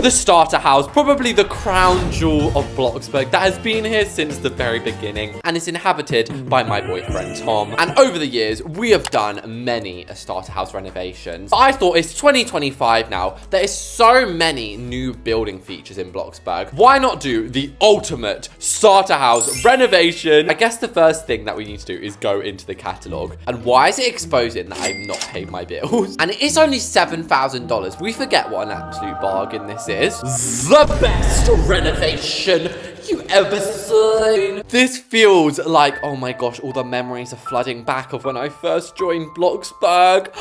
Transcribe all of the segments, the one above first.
The starter house, probably the crown jewel of Bloxburg that has been here since the very beginning and is inhabited by my boyfriend Tom. And over the years, we have done many starter house renovations. But I thought it's 2025 now. There is so many new building features in Bloxburg. Why not do the ultimate starter house renovation? I guess the first thing that we need to do is go into the catalogue. And why is it exposing that I've not paid my bills? And it is only $7,000. We forget what an absolute bargain this is. The best renovation you ever seen. This feels like, oh my gosh, all the memories are flooding back of when I first joined Bloxburg.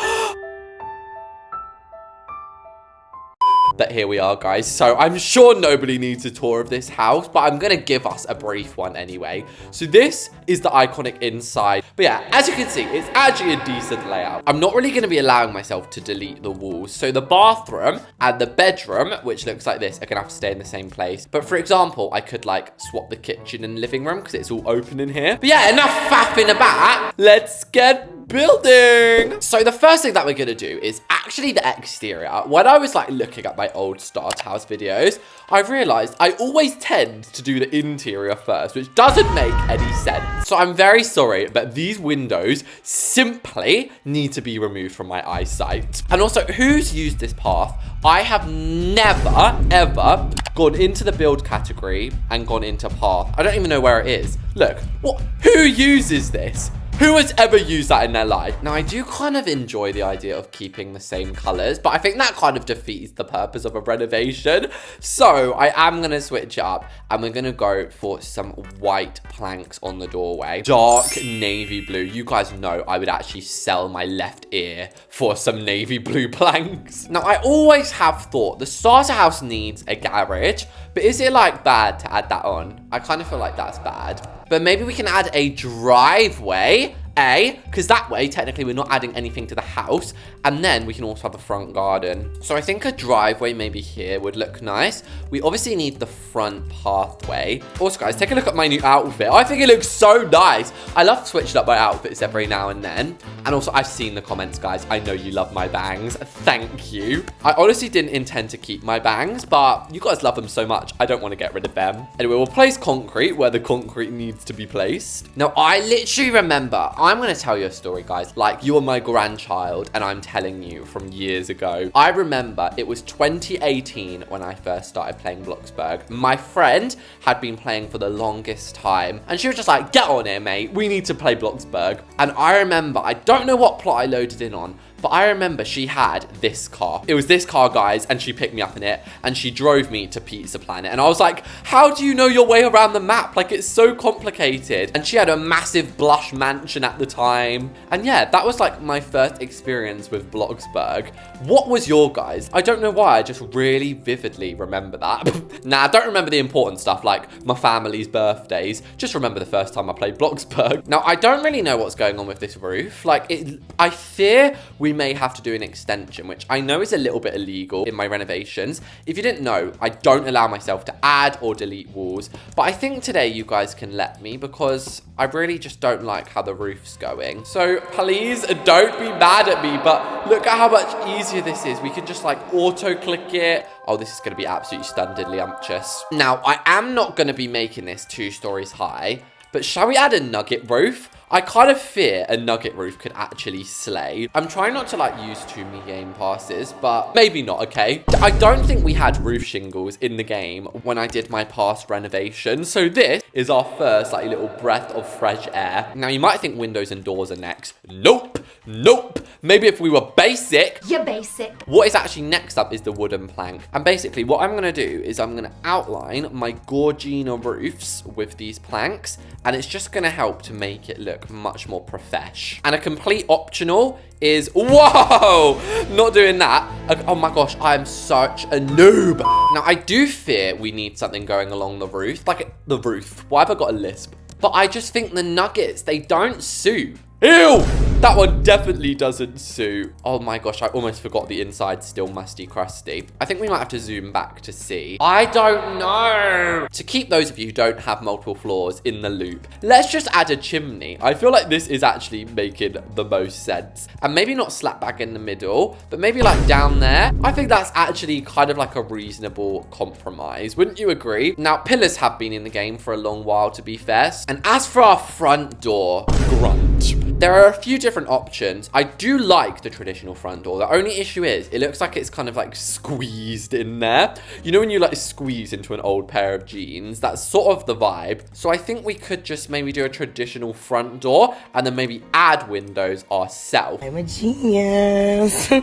But here we are, guys. So I'm sure nobody needs a tour of this house, but I'm going to give us a brief one anyway. So this is the iconic inside. But yeah, as you can see, it's actually a decent layout. I'm not really going to be allowing myself to delete the walls. So the bathroom and the bedroom, which looks like this, are going to have to stay in the same place. But for example, I could like swap the kitchen and living room because it's all open in here. But yeah, enough faffing about. Let's get building. So the first thing that we're gonna do is actually the exterior. When I was like looking at my old starter house videos, I realized I always tend to do the interior first, which doesn't make any sense. So I'm very sorry, but these windows simply need to be removed from my eyesight. And also, who's used this path? I have never, ever gone into the build category and gone into path. I don't even know where it is. Look, what? Who uses this? Who has ever used that in their life? Now, I do kind of enjoy the idea of keeping the same colors, but I think that kind of defeats the purpose of a renovation. So I am going to switch it up and we're going to go for some white planks on the doorway. Dark navy blue. You guys know I would actually sell my left ear for some navy blue planks. Now, I always have thought the starter house needs a garage, but is it like bad to add that on? I kind of feel like that's bad. But maybe we can add a driveway, because that way, technically, we're not adding anything to the house. And then we can also have a front garden. So I think a driveway maybe here would look nice. We obviously need the front pathway. Also, guys, take a look at my new outfit. I think it looks so nice. I love switching up my outfits every now and then. And also, I've seen the comments, guys. I know you love my bangs. Thank you. I honestly didn't intend to keep my bangs, but you guys love them so much. I don't want to get rid of them. Anyway, we'll place concrete where the concrete needs to be placed. Now, I literally remember, I'm going to tell you a story, guys. Like, you are my grandchild, and I'm telling you from years ago. I remember it was 2018 when I first started playing Bloxburg. My friend had been playing for the longest time, and she was just like, get on here, mate. We need to play Bloxburg. And I remember, I don't know what plot I loaded in on, but I remember she had this car. It was this car, guys, and she picked me up in it, and she drove me to Pizza Planet. And I was like, how do you know your way around the map? Like, it's so complicated. And she had a massive blush mansion at the time. And yeah, that was like my first experience with Bloxburg. What was your guys? I don't know why, I just really vividly remember that. Nah, I don't remember the important stuff, like my family's birthdays. Just remember the first time I played Bloxburg. Now, I don't really know what's going on with this roof. Like, I fear we may have to do an extension, which I know is a little bit illegal in my renovations. If you didn't know, I don't allow myself to add or delete walls, but I think today you guys can let me because I really just don't like how the roof's going. So please don't be mad at me, but look at how much easier this is. We can just like auto click it. Oh, this is going to be absolutely stunningly umptious. Now, I am not going to be making this 2 stories high, but shall we add a nugget roof? I kind of fear a nugget roof could actually slay. I'm trying not to like use too many game passes, but maybe not, okay? I don't think we had roof shingles in the game when I did my past renovation. So this is our first like little breath of fresh air. Now you might think windows and doors are next. Nope, nope. Maybe if we were basic. You're basic. What is actually next up is the wooden plank. And basically what I'm gonna do is I'm gonna outline my Gorgina roofs with these planks, and it's just gonna help to make it look much more profesh. And a complete optional is, whoa, not doing that. Oh my gosh, I am such a noob. Now I do fear we need something going along the roof, like the roof. Why have I got a lisp? But I just think the nuggets, they don't suit. Ew, That one definitely doesn't suit. Oh my gosh, I almost forgot the inside's still musty crusty. I think we might have to zoom back to see. I don't know. To keep those of you who don't have multiple floors in the loop, let's just add a chimney. I feel like this is actually making the most sense. And maybe not slap back in the middle, but maybe like down there. I think that's actually kind of like a reasonable compromise. Wouldn't you agree? Now, pillars have been in the game for a long while, to be fair. And as for our front door, grunt. There are a few different options. I do like the traditional front door. The only issue is it looks like it's kind of like squeezed in there. You know when you like squeeze into an old pair of jeans? That's sort of the vibe. So I think we could just maybe do a traditional front door and then maybe add windows ourselves. I'm a genius. So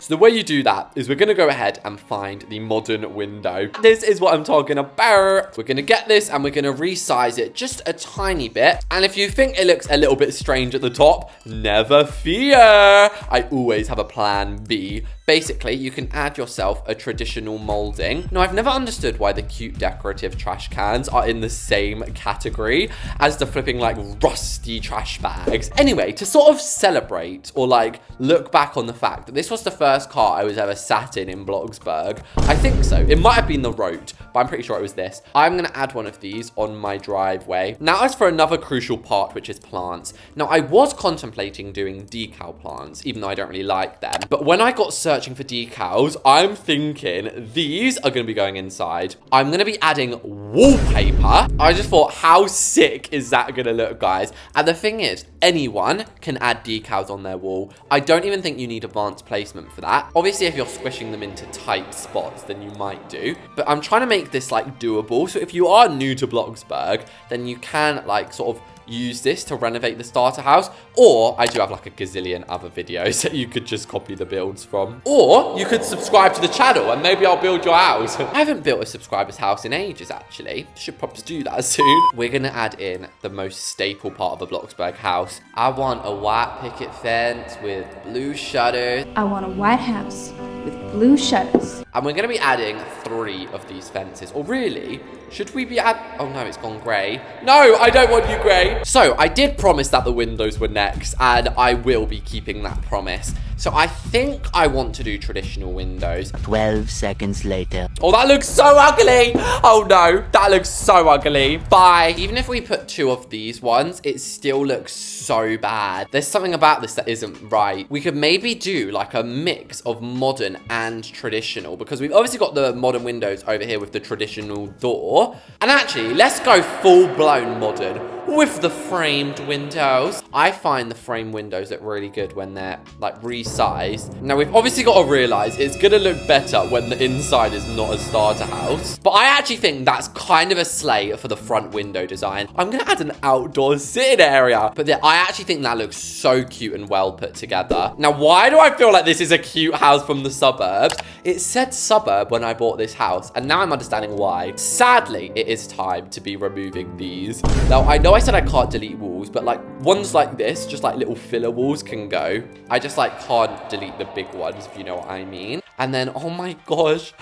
the way you do that is we're going to go ahead and find the modern window. This is what I'm talking about. We're going to get this and we're going to resize it just a tiny bit. And if you think it looks a little bit strange at the top, never fear. I always have a plan B. Basically, you can add yourself a traditional molding. Now, I've never understood why the cute decorative trash cans are in the same category as the flipping like rusty trash bags. Anyway, to sort of celebrate or like look back on the fact that this was the first car I was ever sat in Bloxburg. I think so. It might have been the road, but I'm pretty sure it was this. I'm going to add one of these on my driveway. Now, as for another crucial part, which is plants. Now, I was contemplating doing decal plants, even though I don't really like them. But when I got searching for decals, I'm thinking these are going to be going inside. I'm going to be adding wallpaper. I just thought, how sick is that going to look, guys? And the thing is, anyone can add decals on their wall. I don't even think you need advanced placement for that. Obviously, if you're squishing them into tight spots, then you might do. But I'm trying to make this like doable. So if you are new to Bloxburg, then you can like sort of use this to renovate the starter house, or I do have like a gazillion other videos that you could just copy the builds from, or you could subscribe to the channel and maybe I'll build your house. I haven't built a subscriber's house in ages, actually. Should probably do that soon. We're gonna add in the most staple part of a Bloxburg house. I want a white picket fence with blue shutters. I want a white house with blue shutters. And we're going to be adding 3 of these fences. Or really, should we be oh no, it's gone grey. No, I don't want you grey. So I did promise that the windows were next, and I will be keeping that promise. So I think I want to do traditional windows. 12 seconds later. Oh, that looks so ugly. Oh no, that looks so ugly. Bye. Even if we put 2 of these ones, it still looks so bad. There's something about this that isn't right. We could maybe do like a mix of modern and traditional, because we've obviously got the modern windows over here with the traditional door. And actually, let's go full-blown modern with the framed windows. I find the framed windows look really good when they're like resized. Now, we've obviously got to realize it's going to look better when the inside is not a starter house. But I actually think that's kind of a slay for the front window design. I'm going to add an outdoor sitting area. But I actually think that looks so cute and well put together. Now, why do I feel like this is a cute house from the suburbs? It said suburb when I bought this house, and now I'm understanding why. Sadly, it is time to be removing these. Now, I know I said I can't delete walls, but like ones like this, just like little filler walls, can go. I just like can't delete the big ones, if you know what I mean. And then, oh my gosh,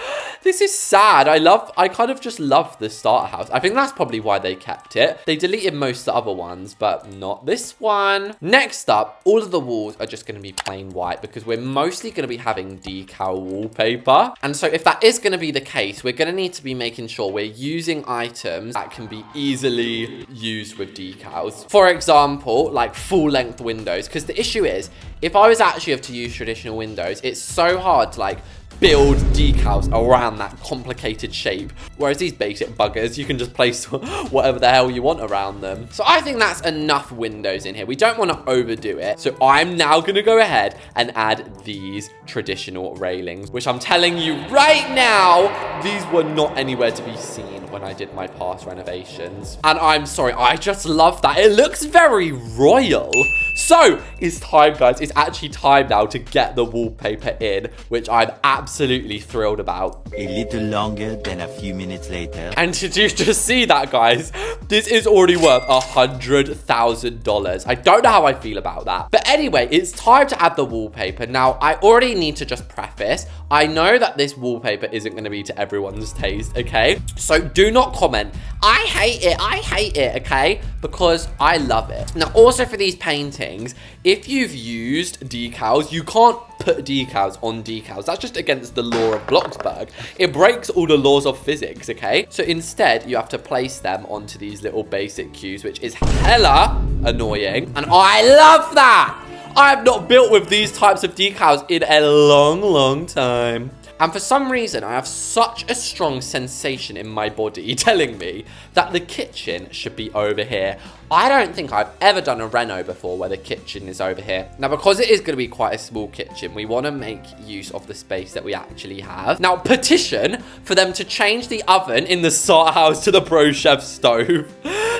this is sad. I kind of just love the starter house. I think that's probably why they kept it. They deleted most of the other ones, but not this one. Next up, all of the walls are just going to be plain white because we're mostly going to be having decal wallpaper. And so if that is going to be the case, we're going to need to be making sure we're using items that can be easily used with decals. For example, like full-length windows, because the issue is, if I was actually to use traditional windows, it's so hard to like build decals around that complicated shape. Whereas these basic buggers, you can just place whatever the hell you want around them. So I think that's enough windows in here. We don't want to overdo it. So I'm now going to go ahead and add these traditional railings, which I'm telling you right now, these were not anywhere to be seen when I did my past renovations. And I'm sorry, I just love that. It looks very royal. So it's time, guys. It's actually time now to get the wallpaper in, which I'm absolutely thrilled about. A little longer than a few minutes later. And did you just see that, guys? This is already worth $100,000. I don't know how I feel about that. But anyway, it's time to add the wallpaper. Now, I already need to just preface, I know that this wallpaper isn't going to be to everyone's taste, okay? So do not comment, I hate it, okay? Because I love it. Now, also for these paintings, if you've used decals, you can't put decals on decals. That's just against the law of Bloxburg. It breaks all the laws of physics, okay? So instead, you have to place them onto these little basic cues, which is hella annoying. And I love that! I have not built with these types of decals in a long time. And for some reason, I have such a strong sensation in my body telling me that the kitchen should be over here. I don't think I've ever done a reno before where the kitchen is over here. Now, because it is going to be quite a small kitchen, we want to make use of the space that we actually have. Now, petition for them to change the oven in the salt house to the pro chef stove.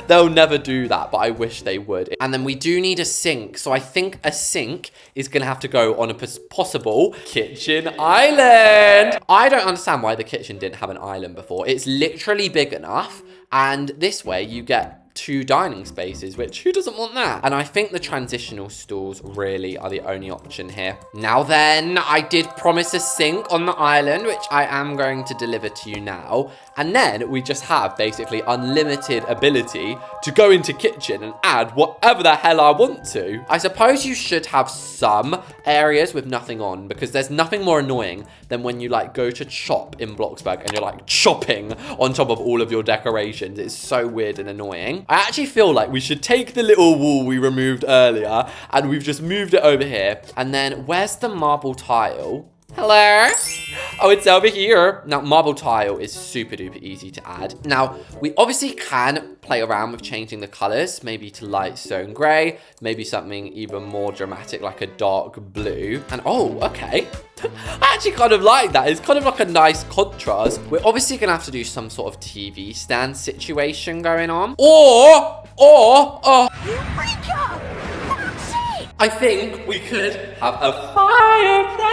They'll never do that, but I wish they would. And then we do need a sink. So I think a sink is going to have to go on a possible kitchen island. I don't understand why the kitchen didn't have an island before. It's literally big enough. And this way you get 2 dining spaces, which who doesn't want that? And I think the transitional stools really are the only option here. Now then, I did promise a sink on the island, which I am going to deliver to you now. And then we just have basically unlimited ability to go into kitchen and add whatever the hell I want to. I suppose you should have some areas with nothing on, because there's nothing more annoying than when you like go to chop in Bloxburg and you're like chopping on top of all of your decorations. It's so weird and annoying. I actually feel like we should take the little wall we removed earlier and we've just moved it over here. And then where's the marble tile? Hello? Oh, it's over here. Now, marble tile is super duper easy to add. Now, we obviously can play around with changing the colors, maybe to light stone gray, maybe something even more dramatic like a dark blue. And oh, okay. I actually kind of like that. It's kind of like a nice contrast. We're obviously going to have to do some sort of TV stand situation going on. Or, I think we could have a fireplace.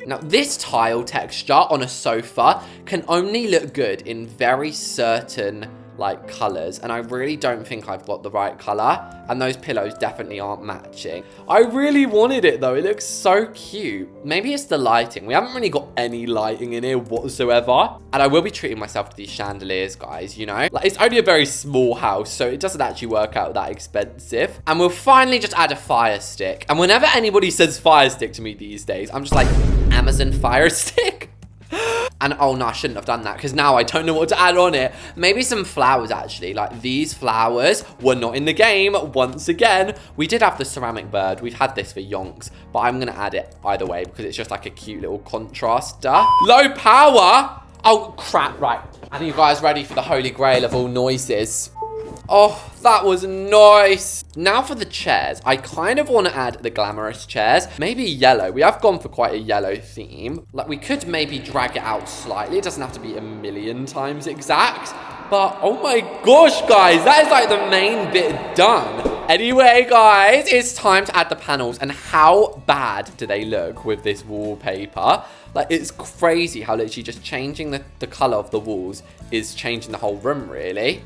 Now, this tile texture on a sofa can only look good in very certain like colors, and I really don't think I've got the right color, and those pillows definitely aren't matching. I really wanted it though. It looks so cute. Maybe it's the lighting. We haven't really got any lighting in here whatsoever, and I will be treating myself to these chandeliers, guys, you know, like it's only a very small house, so it doesn't actually work out that expensive. And we'll finally just add a fire stick, and whenever anybody says fire stick to me these days, I'm just like, Amazon Fire Stick. And oh no, I shouldn't have done that, because now I don't know what to add on it. Maybe some flowers, actually. Like, these flowers were not in the game once again. We did have the ceramic bird. We've had this for yonks, but I'm gonna add it either way because it's just like a cute little contraster. Low power. Oh crap. Right, are you guys ready for the holy grail of all noises? Oh, that was nice. Now for the chairs. I kind of want to add the glamorous chairs. Maybe yellow. We have gone for quite a yellow theme. Like, we could maybe drag it out slightly. It doesn't have to be a million times exact. But, oh my gosh, guys. That is like the main bit done. Anyway, guys, it's time to add the panels. And how bad do they look with this wallpaper? Like, it's crazy how literally just changing the color of the walls is changing the whole room, really.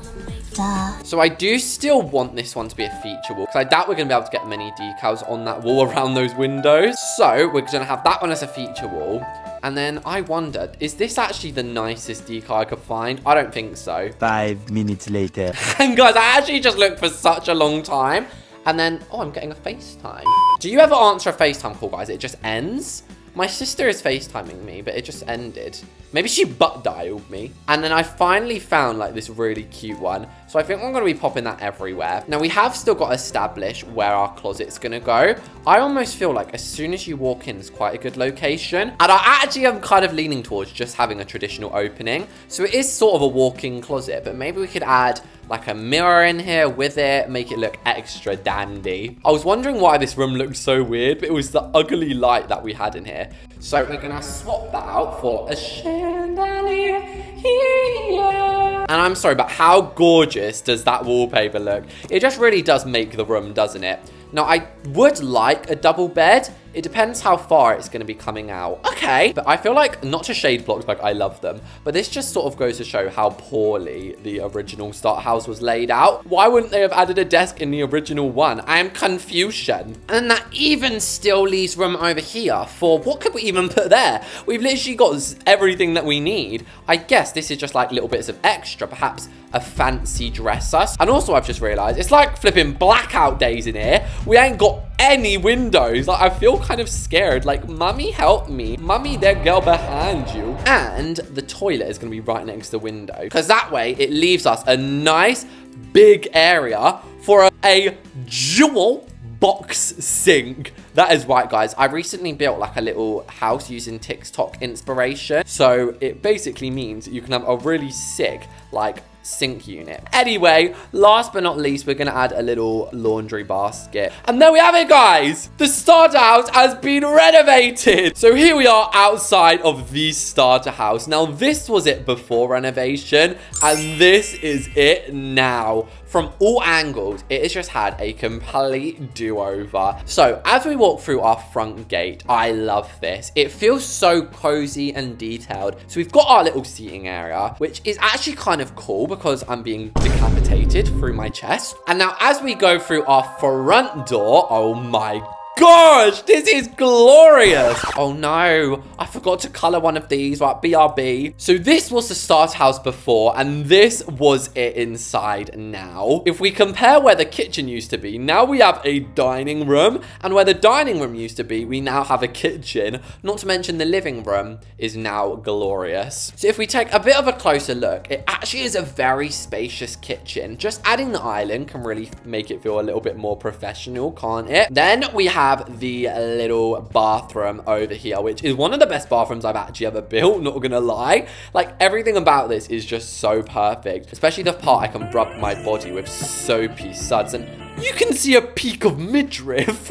So I do still want this one to be a feature wall, because I doubt we're going to be able to get many decals on that wall around those windows. So we're going to have that one as a feature wall. And then I wondered, is this actually the nicest decal I could find? I don't think so. 5 minutes later. And guys, I actually just looked for such a long time. And then, oh, I'm getting a FaceTime. Do you ever answer a FaceTime call, guys? It just ends? My sister is FaceTiming me, but it just ended. Maybe she butt dialed me. And then I finally found like this really cute one. So I think I'm going to be popping that everywhere. Now we have still got to establish where our closet's going to go. I almost feel like as soon as you walk in, it's quite a good location. And I actually am kind of leaning towards just having a traditional opening. So it is sort of a walk-in closet, but maybe we could add like a mirror in here with it, make it look extra dandy. I was wondering why this room looked so weird, but it was the ugly light that we had in here. So we're gonna swap that out for a chandelier here. And I'm sorry, but how gorgeous does that wallpaper look? It just really does make the room, doesn't it? Now, I would like a double bed, It depends how far it's going to be coming out. Okay, but I feel like, not to shade Bloxburg, I love them, but this just sort of goes to show how poorly the original start house was laid out. Why wouldn't they have added a desk in the original one? I am confusion. And that even still leaves room over here for, what could we even put there? We've literally got everything that we need. I guess this is just like little bits of extra, perhaps a fancy dresser. And also I've just realized it's like flipping blackout days in here. We ain't got any windows. Like, I feel kind of scared. Like, mummy, help me. Mummy, that girl behind you. And the toilet is going to be right next to the window, because that way it leaves us a nice big area for a dual box sink. That is right, guys. I recently built like a little house using TikTok inspiration. So it basically means you can have a really sick, like, sink unit. Anyway, last but not least, we're gonna add a little laundry basket. And there we have it, guys. The starter house has been renovated. So here we are outside of the starter house. Now, this was it before renovation, and this is it now. From all angles, it has just had a complete do-over. So as we walk through our front gate, I love this. It feels so cozy and detailed. So we've got our little seating area, which is actually kind of cool because I'm being decapitated through my chest. And now as we go through our front door, oh my gosh, this is glorious. Oh no, I forgot to color one of these. Right, BRB. So this was the starter house before, and this was it inside now. If we compare where the kitchen used to be, now we have a dining room, and where the dining room used to be, we now have a kitchen. Not to mention the living room is now glorious. So if we take a bit of a closer look, it actually is a very spacious kitchen. Just adding the island can really make it feel a little bit more professional, can't it? Then we have the little bathroom over here, which is one of the best bathrooms I've actually ever built, not gonna lie. Like, everything about this is just so perfect, especially the part I can rub my body with soapy suds, and you can see a peak of midriff.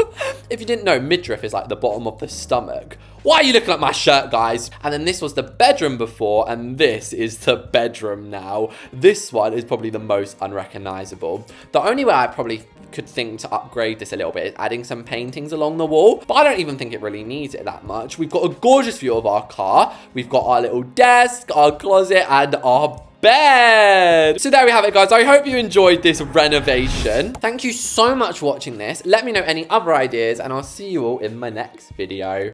If you didn't know, midriff is like the bottom of the stomach. Why are you looking at my shirt, guys? And then this was the bedroom before, and this is the bedroom now. This one is probably the most unrecognizable. The only way I probably could think to upgrade this a little bit is adding some paintings along the wall, but I don't even think it really needs it that much. We've got a gorgeous view of our car. We've got our little desk, our closet, and our bed. So there we have it, guys. I hope you enjoyed this renovation. Thank you so much for watching this. Let me know any other ideas, and I'll see you all in my next video.